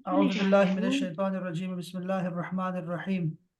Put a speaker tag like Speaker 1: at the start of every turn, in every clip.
Speaker 1: أعوذ بالله من الشيطان الرجيم بسم الله الرحمن الرحيم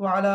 Speaker 1: وعلى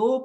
Speaker 1: 2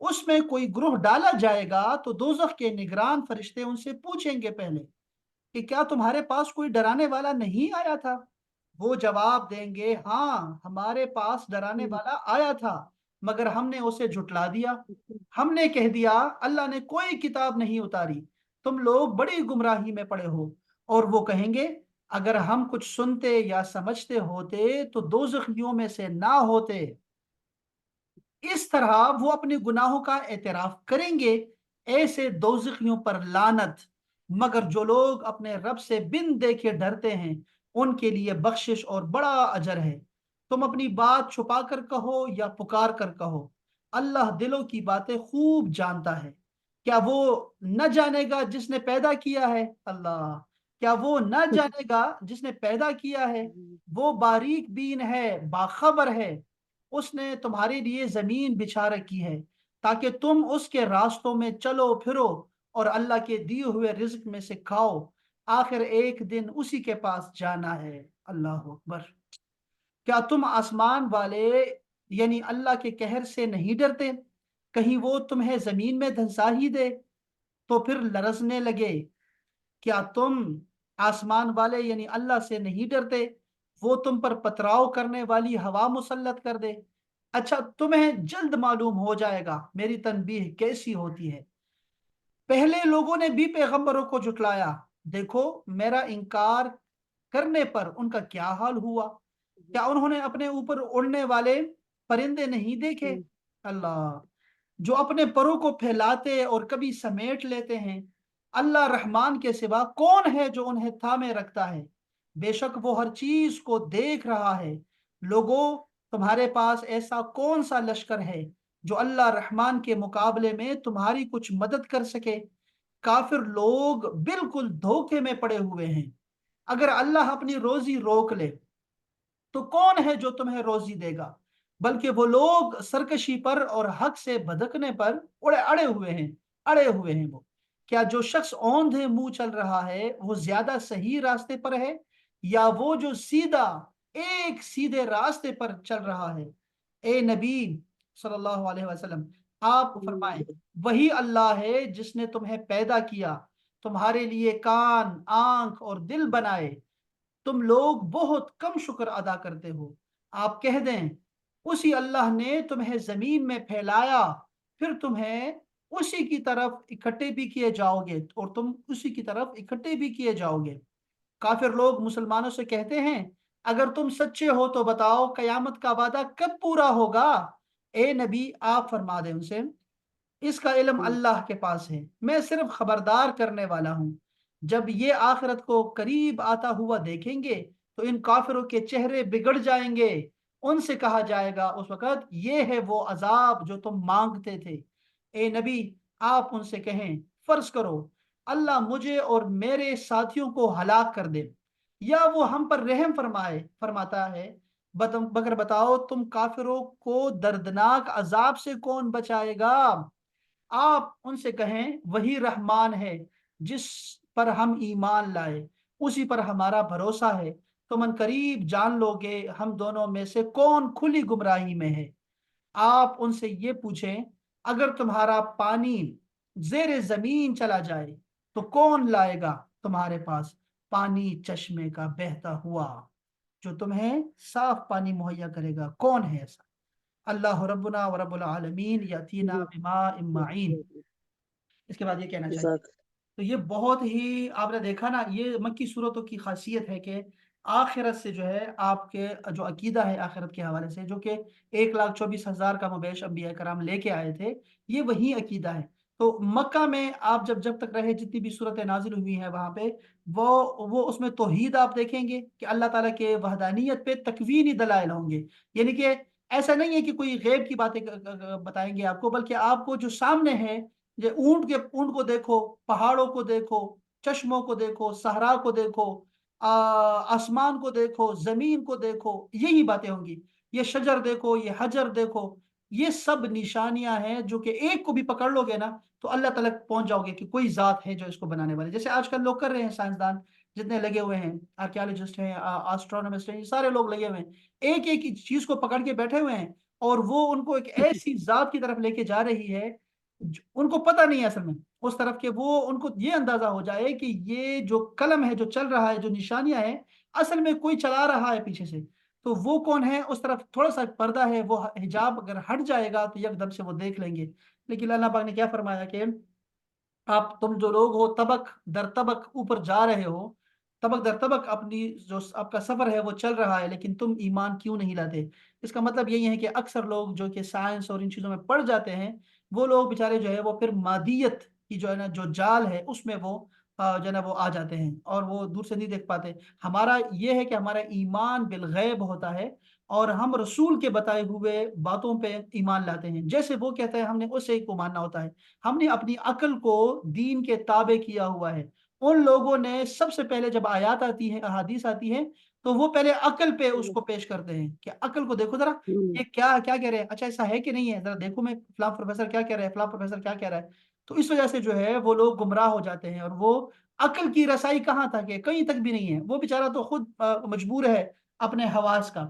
Speaker 1: اس میں کوئی گروہ ڈالا جائے گا تو دوزخ کے نگران فرشتے ان سے پوچھیں گے پہلے کہ کیا تمہارے پاس کوئی ڈرانے والا نہیں آیا تھا؟ وہ جواب دیں گے ہاں ہمارے پاس ڈرانے والا آیا تھا مگر ہم نے اسے جھٹلا دیا. ہم نے کہہ دیا اللہ نے کوئی کتاب نہیں اتاری, تم لوگ بڑی گمراہی میں پڑے ہو. اور وہ کہیں گے اگر ہم کچھ سنتے یا سمجھتے ہوتے تو دوزخیوں میں سے نہ ہوتے. اس طرح وہ اپنے گناہوں کا اعتراف کریں گے. ایسے دوزخیوں پر لعنت, مگر جو لوگ اپنے رب سے بن دیکھے ڈرتے ہیں ان کے لیے بخشش اور بڑا اجر ہے. تم اپنی بات چھپا کر کہو یا پکار کر کہو, اللہ دلوں کی باتیں خوب جانتا ہے. کیا وہ نہ جانے گا جس نے پیدا کیا ہے؟ اللہ, کیا وہ نہ جانے گا جس نے پیدا کیا ہے؟ وہ باریک بین ہے, باخبر ہے. اس نے تمہارے لیے زمین بچھا رکھی ہے تاکہ تم اس کے راستوں میں چلو پھرو اور اللہ کے دیے ہوئے رزق میں سے کھاؤ. آخر ایک دن اسی کے پاس جانا ہے. اللہ اکبر. کیا تم آسمان والے یعنی اللہ کے قہر سے نہیں ڈرتے؟ کہیں وہ تمہیں زمین میں دھنسا ہی دے تو پھر لرزنے لگے. کیا تم آسمان والے یعنی اللہ سے نہیں ڈرتے؟ وہ تم پر پتراؤ کرنے والی ہوا مسلط کر دے. اچھا تمہیں جلد معلوم ہو جائے گا میری تنبیہ کیسی ہوتی ہے. پہلے لوگوں نے بھی پیغمبروں کو جھٹلایا, دیکھو میرا انکار کرنے پر ان کا کیا حال ہوا. کیا انہوں نے اپنے اوپر اڑنے والے پرندے نہیں دیکھے؟ اللہ, جو اپنے پروں کو پھیلاتے اور کبھی سمیٹ لیتے ہیں. اللہ رحمان کے سوا کون ہے جو انہیں تھامے رکھتا ہے؟ بے شک وہ ہر چیز کو دیکھ رہا ہے. لوگوں, تمہارے پاس ایسا کون سا لشکر ہے جو اللہ رحمان کے مقابلے میں تمہاری کچھ مدد کر سکے؟ کافر لوگ بالکل دھوکے میں پڑے ہوئے ہیں. اگر اللہ اپنی روزی روک لے تو کون ہے جو تمہیں روزی دے گا؟ بلکہ وہ لوگ سرکشی پر اور حق سے بھٹکنے پر اڑے ہوئے ہیں. وہ کیا جو شخص اوندھے منہ چل رہا ہے وہ زیادہ صحیح راستے پر ہے یا وہ جو ایک سیدھے راستے پر چل رہا ہے؟ اے نبی صلی اللہ علیہ وسلم, آپ فرمائیں وہی اللہ ہے جس نے تمہیں پیدا کیا, تمہارے لیے کان, آنکھ اور دل بنائے. تم لوگ بہت کم شکر ادا کرتے ہو. آپ کہہ دیں اسی اللہ نے تمہیں زمین میں پھیلایا, پھر تمہیں اسی کی طرف اکٹھے بھی کیے جاؤ گے اور تم اسی کی طرف اکٹھے بھی کیے جاؤ گے. کافر لوگ مسلمانوں سے کہتے ہیں اگر تم سچے ہو تو بتاؤ قیامت کا وعدہ کب پورا ہوگا؟ اے نبی آپ فرما دیں ان سے اس کا علم اللہ کے پاس ہے, میں صرف خبردار کرنے والا ہوں. جب یہ آخرت کو قریب آتا ہوا دیکھیں گے تو ان کافروں کے چہرے بگڑ جائیں گے. ان سے کہا جائے گا اس وقت یہ ہے وہ عذاب جو تم مانگتے تھے. اے نبی آپ ان سے کہیں فرض کرو اللہ مجھے اور میرے ساتھیوں کو ہلاک کر دے یا وہ ہم پر رحم فرماتا ہے, مگر بتاؤ تم کافروں کو دردناک عذاب سے کون بچائے گا؟ آپ ان سے کہیں وہی رحمان ہے جس پر ہم ایمان لائے, اسی پر ہمارا بھروسہ ہے. تم ان قریب جان لو گے ہم دونوں میں سے کون کھلی گمراہی میں ہے. آپ ان سے یہ پوچھیں اگر تمہارا پانی زیر زمین چلا جائے تو کون لائے گا تمہارے پاس پانی چشمے کا بہتا ہوا جو تمہیں صاف پانی مہیا کرے گا؟ کون ہے ایسا؟ اللہ ربنا و رب العالمین یاتینا بماء معین. اس کے بعد یہ کہنا چاہیے تو یہ بہت ہی آپ نے دیکھا نا, یہ مکی صورتوں کی خاصیت ہے کہ آخرت سے جو ہے آپ کے جو عقیدہ ہے آخرت کے حوالے سے, جو کہ 1,24,000 کا مبیش انبیاء کرام لے کے آئے تھے, یہ وہی عقیدہ ہے. تو مکہ میں آپ جب تک رہے, جتنی بھی صورتیں نازل ہوئی ہیں وہاں پہ وہ اس میں توحید آپ دیکھیں گے کہ اللہ تعالیٰ کے وحدانیت پہ تکوینی دلائل ہوں گے. یعنی کہ ایسا نہیں ہے کہ کوئی غیب کی باتیں بتائیں گے آپ کو, بلکہ آپ کو جو سامنے ہے, یہ اونٹ کو دیکھو, پہاڑوں کو دیکھو, چشموں کو دیکھو, صحرا کو دیکھو, آسمان کو دیکھو, زمین کو دیکھو, یہی باتیں ہوں گی. یہ شجر دیکھو, یہ حجر دیکھو, یہ سب نشانیاں ہیں جو کہ ایک کو بھی پکڑ لو گے نا تو اللہ تعالیٰ پہنچ جاؤ گے کہ کوئی ذات ہے جو اس کو بنانے والے. جیسے آج کل لوگ کر رہے ہیں, سائنسدان جتنے لگے ہوئے ہیں, آرکیالوجسٹ ہیں, آسٹرونومسٹ ہیں, یہ سارے لوگ لگے ہوئے ہیں, ایک ایک چیز کو پکڑ کے بیٹھے ہوئے ہیں اور وہ ان کو ایک ایسی ذات کی طرف لے کے جا رہی ہے ان کو پتہ نہیں ہے اصل میں اس طرف کے، وہ ان کو یہ اندازہ ہو جائے کہ یہ جو قلم ہے جو چل رہا ہے، جو نشانیاں ہیں، اصل میں کوئی چلا رہا ہے پیچھے سے، تو وہ کون ہے، اس طرف تھوڑا سا پردہ ہے، وہ حجاب اگر ہٹ جائے گا تو یک دم سے وہ دیکھ لیں گے۔ لیکن اللہ پاک نے کیا فرمایا کہ آپ تم جو لوگ ہو طبق در طبق اوپر جا رہے ہو، طبق در طبق اپنی جو آپ کا سفر ہے وہ چل رہا ہے، لیکن تم ایمان کیوں نہیں لاتے؟ اس کا مطلب یہی ہے کہ اکثر لوگ جو کہ سائنس اور ان چیزوں میں پڑ جاتے ہیں، وہ لوگ بیچارے جو ہے وہ پھر مادیت کی جو ہے نا جو جال ہے اس میں وہ جو ہے نا وہ آ جاتے ہیں اور وہ دور سے نہیں دیکھ پاتے۔ ہمارا یہ ہے کہ ہمارا ایمان بالغیب ہوتا ہے اور ہم رسول کے بتائے ہوئے باتوں پہ ایمان لاتے ہیں، جیسے وہ کہتا ہے ہم نے اسے کو ماننا ہوتا ہے۔ ہم نے اپنی عقل کو دین کے تابع کیا ہوا ہے۔ ان لوگوں نے سب سے پہلے جب آیات آتی ہے، احادیث آتی ہے، تو وہ پہلے عقل پہ اس کو پیش کرتے ہیں کہ عقل کو دیکھو ذرا، یہ کیا کیا کہہ رہے ہیں، اچھا ایسا ہے کہ نہیں ہے، ذرا دیکھو میں فلاں پروفیسر کیا کہہ رہا ہے، فلاں پروفیسر کیا کہہ رہا ہے۔ تو اس وجہ سے جو ہے وہ لوگ گمراہ ہو جاتے ہیں، اور وہ عقل کی رسائی کہاں تک ہے، کہیں تک بھی نہیں ہے، وہ بیچارہ تو خود مجبور ہے اپنے حواس کا۔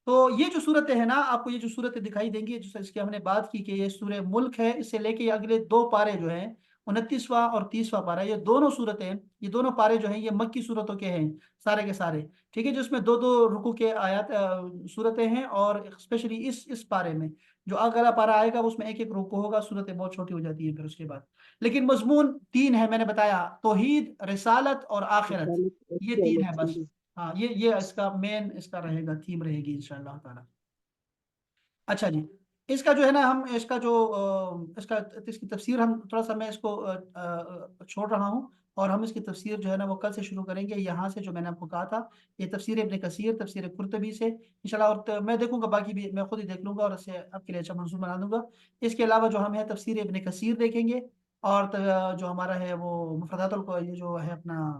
Speaker 1: تو یہ جو صورتیں ہیں نا، آپ کو یہ جو صورتیں دکھائی دیں گی، جس کی ہم نے بات کی کہ یہ سورہ ملک ہے، اس سے لے کے اگلے دو پارے جو ہیں 29واں اور 30واں پارہ، یہ دونوں صورتیں، یہ دونوں پارے جو ہیں یہ مکی صورتوں کے ہیں سارے کے سارے، ٹھیک ہے، جس میں دو دو رکوع کے آیات صورتیں ہیں، اور اسپیشلی اس پارے میں جو اگلا پارہ آئے گا اس میں ایک ایک رکوع ہوگا، صورتیں بہت چھوٹی ہو جاتی ہیں پھر اس کے بعد، لیکن مضمون تین ہے، میں نے بتایا توحید، رسالت اور آخرت، یہ تین ہے بس۔ ہاں یہ اس کا مین اس کا رہے گا، تھیم رہے گی انشاءاللہ تعالی۔ اچھا جی، اس کا جو ہے نا ہم اس کا جو اس کی تفسیر ہم تھوڑا سا میں اس کو چھوڑ رہا ہوں، اور ہم اس کی تفسیر جو ہے نا وہ کل سے شروع کریں گے، یہاں سے جو میں نے آپ کو کہا تھا، یہ تفسیر ابن کثیر، تفسیر قرطبی سے انشاءاللہ، اور میں دیکھوں گا باقی بھی میں خود ہی دیکھ لوں گا اور اسے آپ کے لیے اچھا منصوب بنا دوں گا۔ اس کے علاوہ جو ہم ہے تفسیر ابن کثیر دیکھیں گے، اور جو ہمارا ہے وہ مفردات یہ جو ہے اپنا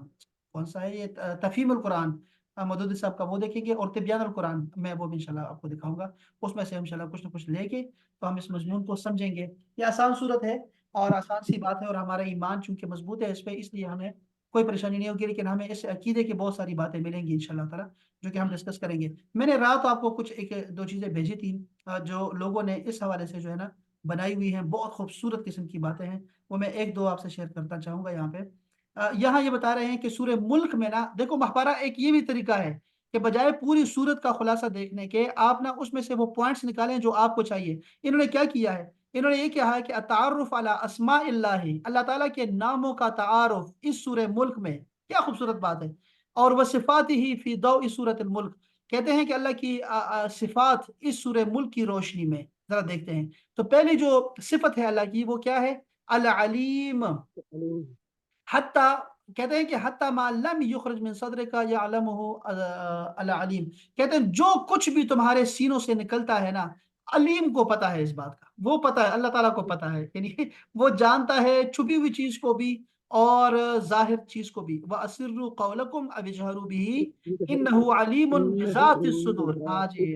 Speaker 1: کون سا ہے، یہ تفہیم القرآن مودودی صاحب کا، وہ دیکھیں گے، اور تبیان القرآن میں وہ بھی انشاءاللہ آپ کو دکھاؤں گا، اس میں سے انشاءاللہ کچھ نہ کچھ لے کے تو ہم اس مضمون کو سمجھیں گے۔ یہ آسان صورت ہے اور آسان سی بات ہے، اور ہمارا ایمان چونکہ مضبوط ہے اس پہ، اس لیے ہمیں کوئی پریشانی نہیں ہوگی، لیکن ہمیں اس عقیدے کی بہت ساری باتیں ملیں گی انشاءاللہ تعالیٰ جو کہ ہم ڈسکس کریں گے۔ میں نے رات آپ کو کچھ ایک دو چیزیں بھیجی تھیں جو لوگوں نے اس حوالے سے جو ہے نا بنائی ہوئی ہیں، بہت خوبصورت قسم کی باتیں ہیں، وہ میں ایک دو آپ سے شیئر کرنا چاہوں گا یہاں پہ۔ یہاں یہ بتا رہے ہیں کہ سورہ ملک میں نا دیکھو محبارہ، ایک یہ بھی طریقہ ہے کہ بجائے پوری سورت کا خلاصہ دیکھنے کے آپ نا اس میں سے وہ پوائنٹس نکالیں جو آپ کو چاہیے۔ انہوں نے کیا کیا ہے، انہوں نے یہ کہا ہے کہ التعارف علی اسماء اللہ، اللہ تعالیٰ کے ناموں کا تعارف اس سورہ ملک میں، کیا خوبصورت بات ہے، اور وہ صفات ہی فی ضوء سورۃ الملک، کہتے ہیں کہ اللہ کی صفات اس سورہ ملک کی روشنی میں، ذرا دیکھتے ہیں۔ تو پہلی جو صفت ہے اللہ کی وہ کیا ہے، العلیم، حتیٰ کہتے ہیں کہ حتیٰ ما لم یخرج من صدرک یعلمہ العلیم، کہتے ہیں جو کچھ بھی تمہارے سینوں سے نکلتا ہے نا، علیم کو پتا ہے اس بات کا، وہ پتا ہے، اللہ تعالیٰ کو پتا ہے، یعنی وہ جانتا ہے چھپی ہوئی چیز کو بھی اور ظاہر چیز کو بھی۔ وَأَسِرُّوا قَوْلَكُمْ أَوِ اجْهَرُوا بِهِ إِنَّهُ عَلِيمٌ بِذَاتِ الصُّدُورِ۔ ہاں جی،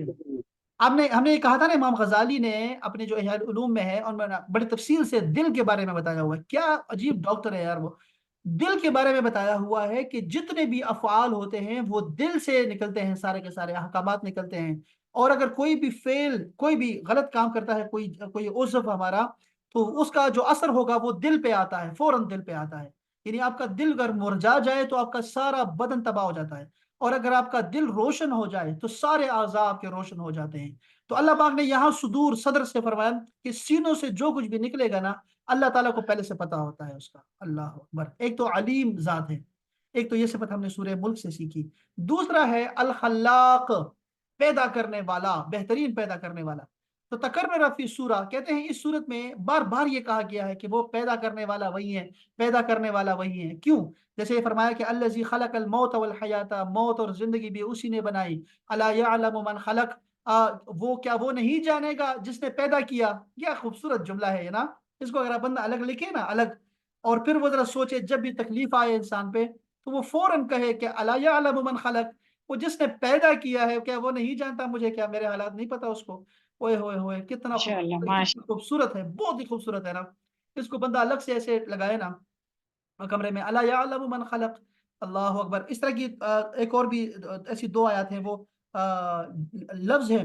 Speaker 1: ہم نے یہ کہا تھا نا، امام غزالی نے اپنے جو احیاء العلوم میں ہے ان میں بڑی تفصیل سے دل کے بارے میں بتایا ہوا ہے، کیا عجیب ڈاکٹر ہے یار وہ، دل کے بارے میں بتایا ہوا ہے کہ جتنے بھی افعال ہوتے ہیں وہ دل سے نکلتے ہیں، سارے کے سارے احکامات نکلتے ہیں، اور اگر کوئی بھی کوئی بھی غلط کام کرتا ہے، کوئی عضو ہمارا، تو اس کا جو اثر ہوگا وہ دل پہ آتا ہے، فوراً دل پہ آتا ہے، یعنی آپ کا دل اگر مرجا جائے تو آپ کا سارا بدن تباہ ہو جاتا ہے، اور اگر آپ کا دل روشن ہو جائے تو سارے اعضاء آپ کے روشن ہو جاتے ہیں۔ تو اللہ پاک نے یہاں صدور، صدر سے فرمایا کہ سینوں سے جو کچھ بھی نکلے گا نا، اللہ تعالیٰ کو پہلے سے پتا ہوتا ہے اس کا۔ اللہ اکبر، ایک تو علیم ذات ہے، ایک تو یہ صفت ہم نے سورہ ملک سے سیکھی۔ دوسرا ہے الخلاق، پیدا کرنے والا، بہترین پیدا کرنے والا۔ تو تکرر فی سورہ، کہتے ہیں اس صورت میں بار بار یہ کہا گیا ہے کہ وہ پیدا کرنے والا وہی ہے، پیدا کرنے والا وہی ہے۔ کیوں؟ جیسے یہ فرمایا کہ الذی خلق الموت والحیات، موت اور زندگی بھی اسی نے بنائی۔ الا یعلم من خلق، وہ نہیں جانے گا جس نے پیدا کیا۔ کیا خوبصورت جملہ ہے یہ نا، اس کو اگر بندہ الگ لکھے نا، الگ، اور پھر وہ ذرا سوچے جب بھی تکلیف آئے انسان پہ تو وہ فوراً کہے کہ الا یعلم من خلق، وہ جس نے پیدا کیا ہے کیا وہ نہیں جانتا مجھے، کیا میرے حالات نہیں پتا اس کو؟ اوئے ہوئے ہوئے، کتنا
Speaker 2: انشاءاللہ،
Speaker 1: خوبصورت،
Speaker 2: ماشاء
Speaker 1: کتنا خوبصورت ہے، بہت ہی خوبصورت ہے نا۔ اس کو بندہ الگ سے ایسے لگائے نا کمرے میں، الا یعلم من خلق، اللہ اکبر۔ اس طرح کی ایک اور بھی ایسی دو آیات ہیں، وہ لفظ ہیں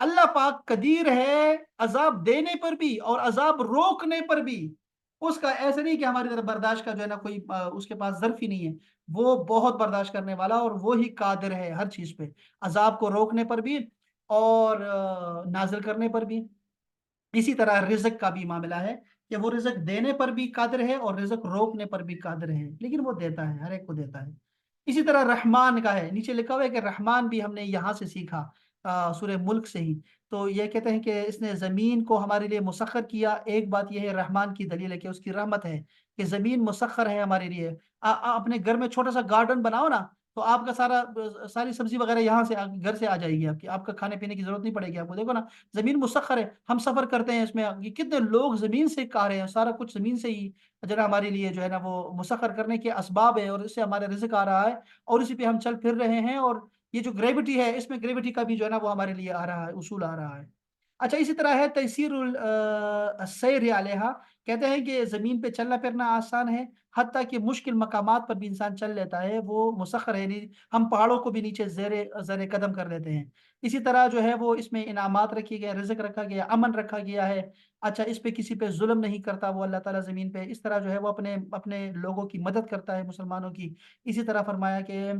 Speaker 1: اللہ پاک قدیر ہے عذاب دینے پر بھی اور عذاب روکنے پر بھی. اس کا ایسا نہیں کہ ہماری طرف برداشت کا جو ہے نا کوئی اس کے پاس ظرف ہی نہیں ہے. وہ بہت برداشت کرنے والا اور وہی قادر ہے ہر چیز پہ، عذاب کو روکنے پر بھی اور نازل کرنے پر بھی. اسی طرح رزق کا بھی معاملہ ہے کہ وہ رزق دینے پر بھی قادر ہے اور رزق روکنے پر بھی قادر ہے، لیکن وہ دیتا ہے، ہر ایک کو دیتا ہے. اسی طرح رحمان کا ہے، نیچے لکھا ہوا ہے کہ رحمان بھی ہم نے یہاں سے سیکھا، سورہ ملک سے ہی. تو یہ کہتے ہیں کہ اس نے زمین کو ہمارے لیے مسخر کیا. ایک بات یہ ہے رحمان کی دلیل ہے کہ اس کی رحمت ہے کہ زمین مسخر ہے ہمارے لیے. اپنے گھر میں چھوٹا سا گارڈن بناؤ نا، تو آپ کا ساری سبزی وغیرہ یہاں سے گھر سے آ جائے گی، آپ کا کھانے پینے کی ضرورت نہیں پڑے گی آپ کو. دیکھو نا زمین مسخر ہے، ہم سفر کرتے ہیں اس میں، یہ کتنے لوگ زمین سے کھا رہے ہیں، سارا کچھ زمین سے ہی جو ہے ہمارے لیے جو ہے نا وہ مسخر کرنے کے اسباب ہے، اور اس سے ہمارا رزق آ رہا ہے اور اسی پہ ہم چل پھر رہے ہیں. اور یہ جو گریوٹی ہے، اس میں گریوٹی کا بھی جو ہے نا وہ ہمارے لیے آ رہا ہے، اصول آ رہا ہے. اچھا اسی طرح ہے تیسیر السیر علیہا، کہتے ہیں کہ زمین پہ چلنا پھرنا آسان ہے، حتیٰ کہ مشکل مقامات پر بھی انسان چل لیتا ہے، وہ مسخر ہے. نہیں ہم پہاڑوں کو بھی نیچے زیر قدم کر لیتے ہیں. اسی طرح جو ہے وہ اس میں انعامات رکھے گئے، رزق رکھا گیا، امن رکھا گیا ہے. اچھا اس پہ کسی پہ ظلم نہیں کرتا وہ اللہ تعالیٰ زمین پہ. اس طرح جو ہے وہ اپنے اپنے لوگوں کی مدد کرتا ہے، مسلمانوں کی. اسی طرح فرمایا کہ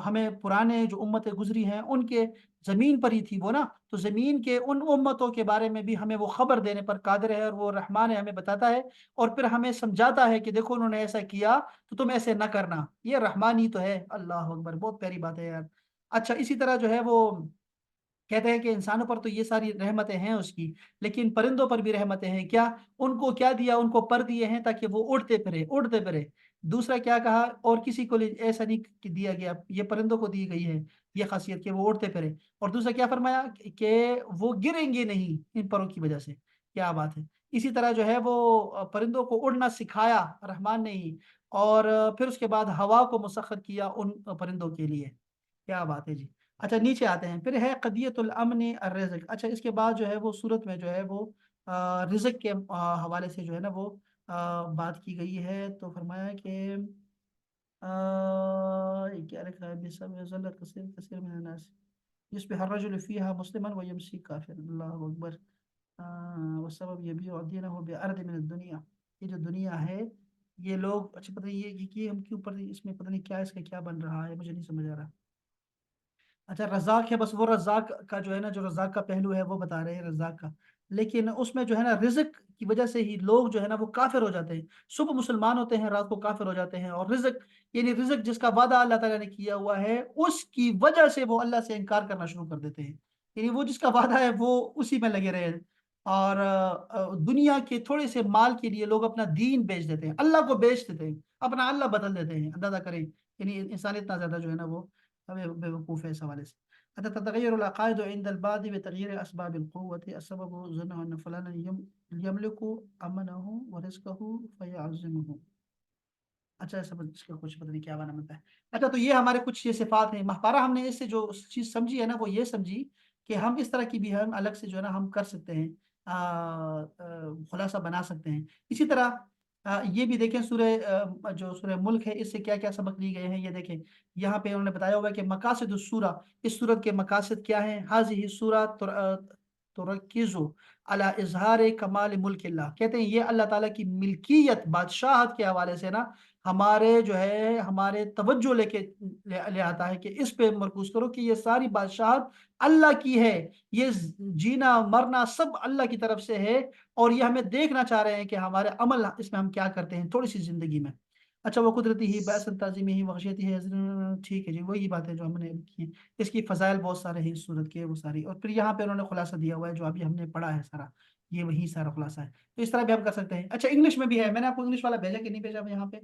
Speaker 1: ہمیں پرانے جو امتیں گزری ہیں ان کے زمین پر ہی تھی وہ نا، تو زمین کے ان امتوں کے بارے میں بھی ہمیں وہ خبر دینے پر قادر ہے، اور وہ رحمان ہے، ہمیں بتاتا ہے اور پھر ہمیں سمجھاتا ہے کہ دیکھو انہوں نے ایسا کیا تو تم ایسے نہ کرنا. یہ رحمان ہی تو ہے. اللہ اکبر، بہت پیاری بات ہے یار. اچھا اسی طرح جو ہے وہ کہتے ہیں کہ انسانوں پر تو یہ ساری رحمتیں ہیں اس کی، لیکن پرندوں پر بھی رحمتیں ہیں. کیا ان کو کیا دیا؟ ان کو پر دیے ہیں تاکہ وہ اڑتے پھرے. دوسرا کیا کہا؟ اور کسی کو ایسا نہیں کہ دیا گیا، یہ پرندوں کو دی گئی ہے یہ خاصیت کہ وہ اڑتے پھرے. اور دوسرا کیا فرمایا کہ وہ گریں گے نہیں ان پروں کی وجہ سے. کیا بات ہے. اسی طرح جو ہے وہ پرندوں کو اڑنا سکھایا رحمان نے ہی، اور پھر اس کے بعد ہوا کو مسخر کیا ان پرندوں کے لیے. کیا بات ہے جی. اچھا نیچے آتے ہیں، پھر ہے قضیۃ الامن الرزق. اچھا اس کے بعد جو ہے وہ صورت میں جو ہے وہ رزق کے حوالے سے جو ہے نا وہ بات کی گئی ہے. تو فرمایا کہ کیا لکھا ہے، بسبب ذلت کثیر من الناس يصبح الرجل فيها مسلما ويمسي كافرا. اللہ اکبر. والسبب يبيع دينه بأرض من الدنيا. یہ جو دنیا ہے یہ لوگ، اچھا پتہ یہ ہم کے اوپر اس میں پتہ نہیں کیا اس کا کیا بن رہا ہے، مجھے نہیں سمجھ آ رہا. اچھا رزاق ہے، بس وہ رزاق کا جو ہے نا، جو رزاق کا پہلو ہے وہ بتا رہے ہیں رزاق کا، لیکن اس میں جو ہے نا رزق کی وجہ سے ہی لوگ جو ہے نا وہ کافر ہو جاتے ہیں. صبح مسلمان ہوتے ہیں، رات کو کافر ہو جاتے ہیں. اور رزق یعنی رزق جس کا وعدہ اللہ تعالیٰ نے کیا ہوا ہے اس کی وجہ سے وہ اللہ سے انکار کرنا شروع کر دیتے ہیں. یعنی وہ جس کا وعدہ ہے وہ اسی میں لگے رہے. اور دنیا کے تھوڑے سے مال کے لیے لوگ اپنا دین بیچ دیتے ہیں، اللہ کو بیچ دیتے ہیں، اپنا اللہ بدل دیتے ہیں. اندازہ کریں یعنی انسان اتنا زیادہ جو ہے نا وہ بے وقوف ہے اس حوالے سے. حتى تتغير العقائد عند البعض بتغيير أسباب القوة. السبب ظنه أن فلانا يملك أمنه ورزقه فيعزمه. اچھا اس کا کچھ پتہ نہیں کیا بنا ملتا ہے. اچھا تو یہ ہمارے کچھ یہ صفات ہیں مہپارہ. ہم نے اس سے جو چیز سمجھی ہے نا وہ یہ سمجھی کہ ہم اس طرح کی بھی ہم الگ سے جو ہے نا ہم کر سکتے ہیں، خلاصہ بنا سکتے ہیں. اسی طرح یہ بھی دیکھیں جو سورہ ملک ہے اس سے کیا کیا سبق لیے گئے ہیں. یہ دیکھیں یہاں پہ انہوں نے بتایا ہوا ہے کہ مقاصد السورہ، اس صورت کے مقاصد کیا ہیں. حاضی السورہ ترکیز علی اظہار کمال ملک اللہ. کہتے ہیں یہ اللہ تعالیٰ کی ملکیت، بادشاہت کے حوالے سے نا ہمارے جو ہے ہمارے توجہ لے آتا ہے کہ اس پہ مرکوز کرو کہ یہ ساری بادشاہت اللہ کی ہے، یہ جینا مرنا سب اللہ کی طرف سے ہے، اور یہ ہمیں دیکھنا چاہ رہے ہیں کہ ہمارے عمل اس میں ہم کیا کرتے ہیں تھوڑی سی زندگی میں. اچھا وہ قدرتی ہی بحث تعظیمی ہی وحشیتی ہے. ٹھیک ہے جی، وہی بات ہے جو ہم نے کی ہیں. اس کی فضائل بہت سارے ہیں اس صورت کے وہ ساری، اور پھر یہاں پہ انہوں نے خلاصہ دیا ہوا ہے جو ابھی ہم نے پڑھا ہے سارا، یہ وہی سارا خلاصہ ہے. تو اس طرح بھی ہم کر سکتے ہیں. اچھا انگلش میں بھی ہے، میں نے آپ کو انگلش والا بھیجا کہ نہیں بھیجا؟ میں یہاں پہ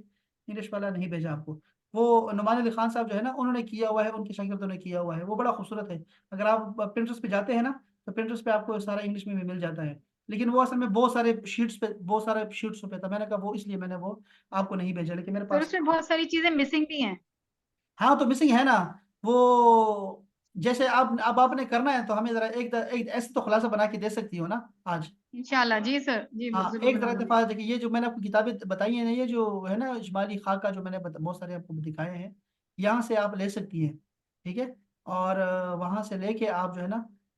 Speaker 1: انگلش والا نہیں بھیجا آپ کو. وہ نعمان علی خان صاحب جو ہے نا انہوں نے کیا ہوا ہے، ان کے شاگردوں نے کیا ہوا ہے، وہ بڑا خوبصورت ہے. اگر آپ پرنٹرس پہ جاتے ہیں نا تو پرنٹرس پہ آپ کو سارا انگلش میں بھی مل جاتا ہے، لیکن وہ اصل میں بہت سارے شیٹس پہ تھا. میں نے کہا وہ اس لیے میں نے وہ آپ کو نہیں بھیجا، لیکن میرے
Speaker 2: سر
Speaker 1: پاس
Speaker 2: اس میں بہت ساری چیزیں مسنگ بھی ہیں.
Speaker 1: ہاں تو مسنگ ہے نا. وہ جیسے اب آپ نے کرنا ہے تو ہمیں ذرا ایک ایسے تو خلاصہ بنا کے دے سکتی ہو نا آج.
Speaker 2: انشاءاللہ جی سر، جی
Speaker 1: ہاں
Speaker 2: ضرور
Speaker 1: ایک
Speaker 2: بنا
Speaker 1: ذرا
Speaker 2: دوں گی.
Speaker 1: اتفاق ہے کہ یہ جو میں نے آپ کو کتابیں بتائی ہیں نا، یہ جو ہے نا اجمالی خاکہ جو میں نے بہت سارے آپ کو دکھائے ہیں، یہاں سے آپ لے سکتی ہیں. ٹھیک ہے، اور وہاں سے لے کے آپ جو ہے نا